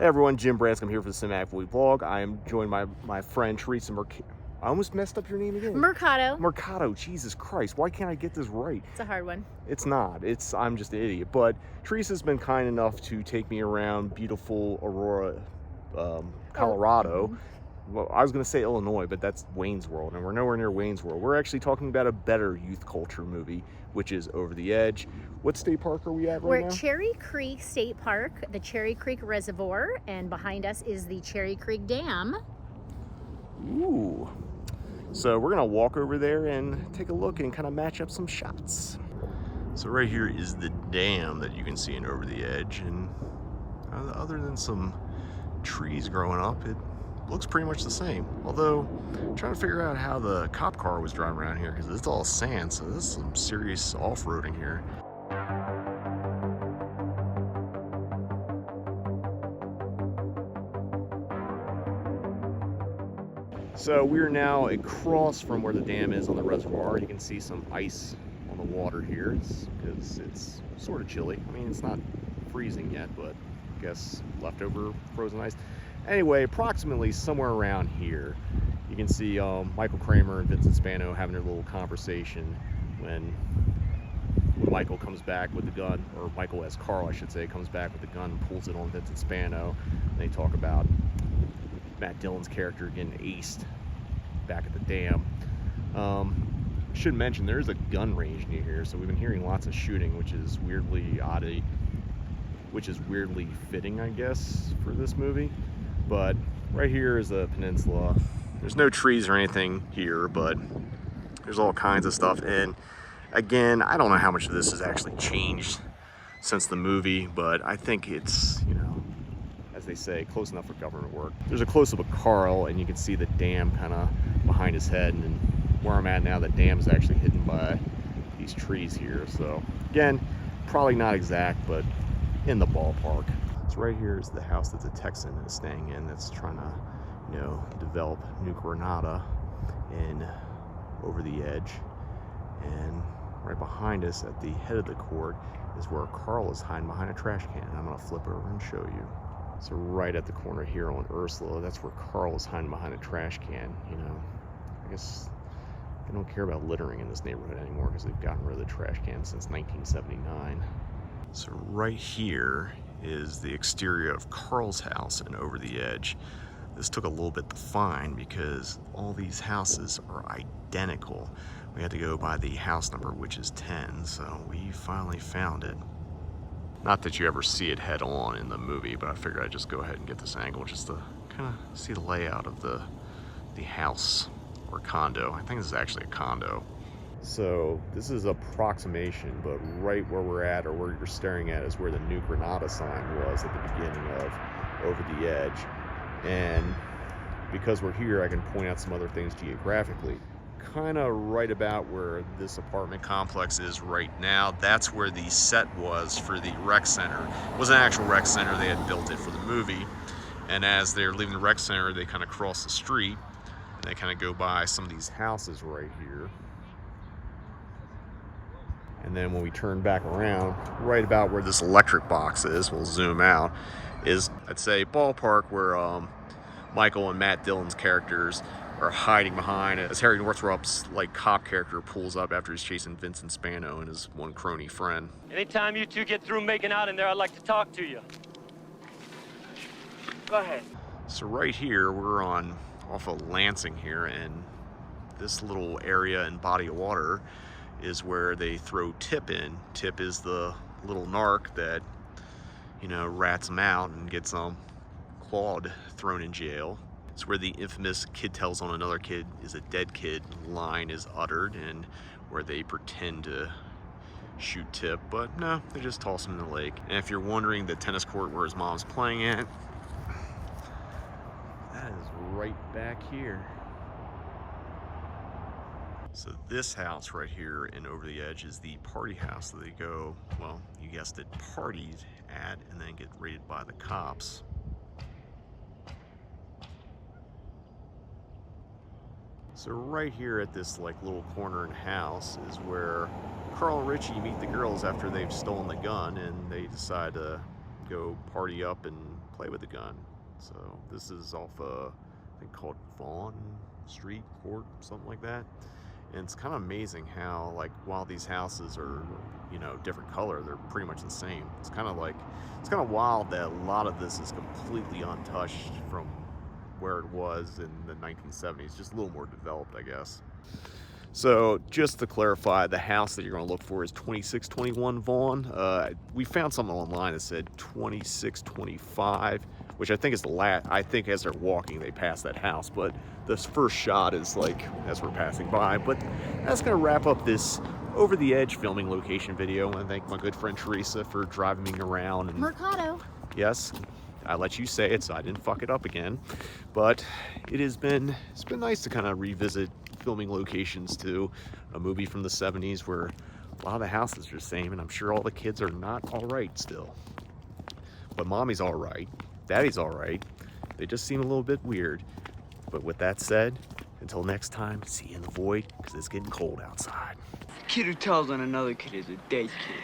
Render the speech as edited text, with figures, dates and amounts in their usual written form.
Hey everyone, Jim Branscombe here for the Cinematic Vlog. I am joined by my friend Theresa I almost messed up your name again. Mercado. Mercado, Jesus Christ, why can't I get this right? It's a hard one. It's not, I'm just an idiot. But Theresa's been kind enough to take me around beautiful Aurora, Colorado. Well, I was gonna say Illinois, but that's Wayne's World, and we're nowhere near Wayne's World. We're actually talking about a better youth culture movie, which is Over the Edge. What state park are we at right now? We're at Cherry Creek State Park, the Cherry Creek Reservoir, and behind us is the Cherry Creek Dam. Ooh. So we're gonna walk over there and take a look and kind of match up some shots. So right here is the dam that you can see in Over the Edge, and other than some trees growing up, it looks pretty much the same. Although, I'm trying to figure out how the cop car was driving around here, because it's all sand, so this is some serious off-roading here. So we're now across from where the dam is on the reservoir. You can see some ice on the water here because it's sort of chilly. I mean, it's not freezing yet, but I guess leftover frozen ice. Anyway, approximately somewhere around here, you can see Michael Kramer and Vincent Spano having their little conversation when Michael comes back with the gun, or Michael as Carl, I should say, comes back with the gun and pulls it on Vincent Spano. And they talk about Matt Dillon's character getting aced back at the dam. I should mention there is a gun range near here, so we've been hearing lots of shooting, which is weirdly fitting, I guess, for this movie. But right here is a peninsula. There's no trees or anything here, but there's all kinds of stuff. And again, I don't know how much of this has actually changed since the movie, but I think it's, you know, as they say, close enough for government work. There's a close-up of Carl, and you can see the dam kind of behind his head. And where I'm at now, the dam is actually hidden by these trees here. So again, probably not exact, but in the ballpark. So right here is the house that the Texan is staying in, that's trying to, you know, develop New Granada in Over the Edge. And right behind us at the head of the court is where Carl is hiding behind a trash can. And I'm gonna flip over and show you. So right at the corner here on Ursula, that's where Carl is hiding behind a trash can. You know, I guess they don't care about littering in this neighborhood anymore because they've gotten rid of the trash can since 1979. So right here is the exterior of Carl's house in Over the Edge. This took a little bit to find because all these houses are identical. We had to go by the house number, which is 10, so we finally found it. Not that you ever see it head on in the movie, but I figured I'd just go ahead and get this angle just to kind of see the layout of the house or condo. I think this is actually a condo. So this is approximation, but right where we're at, or where you're staring at, is where the New Granada sign was at the beginning of Over the Edge. And because we're here, I can point out some other things geographically. Kind of right about where this apartment complex is right now, that's where the set was for the rec center. It was an actual rec center, they had built it for the movie. And as they're leaving the rec center, they kind of cross the street, and they kind of go by some of these houses right here. And then when we turn back around, right about where this electric box is, we'll zoom out, is, I'd say, ballpark where Michael and Matt Dillon's characters are hiding behind as Harry Northrup's cop character pulls up after he's chasing Vincent Spano and his one crony friend. Anytime you two get through making out in there, I'd like to talk to you. Go ahead. So right here, we're off of Lansing here, and this little area and body of water is where they throw Tip in. Tip is the little narc that, you know, rats him out and gets Claude thrown in jail. It's where the infamous kid tells on another kid is a dead kid line is uttered, and where they pretend to shoot Tip, but no, they just toss him in the lake. And if you're wondering the tennis court where his mom's playing at, that is right back here. So this house right here in Over the Edge is the party house that they go, well, you guessed it, partied at, and then get raided by the cops. So right here at this little corner and house is where Carl and Richie meet the girls after they've stolen the gun, and they decide to go party up and play with the gun. So this is off I think called Vaughn Street Court, something like that. And it's kind of amazing how, like, while these houses are, you know, different color, they're pretty much the same. It's kind of wild that a lot of this is completely untouched from where it was in the 1970s, just a little more developed, I guess. So just to clarify, the house that you're going to look for is 2621 Vaughn. We found something online that said 2625, which I think is the last. I think as they're walking, they pass that house. But this first shot is like as we're passing by. But that's going to wrap up this over the edge filming location video. I want to thank my good friend Theresa for driving me around. And Mercado. yes, I let you say it, so I didn't fuck it up again. But it's been nice to kind of revisit filming locations to a movie from the 70s where a lot of the houses are the same, and I'm sure all the kids are not all right still. But mommy's all right, daddy's all right. They just seem a little bit weird. But with that said, until next time, see you in the void, because it's getting cold outside. Kid who tells on another kid is a dead kid.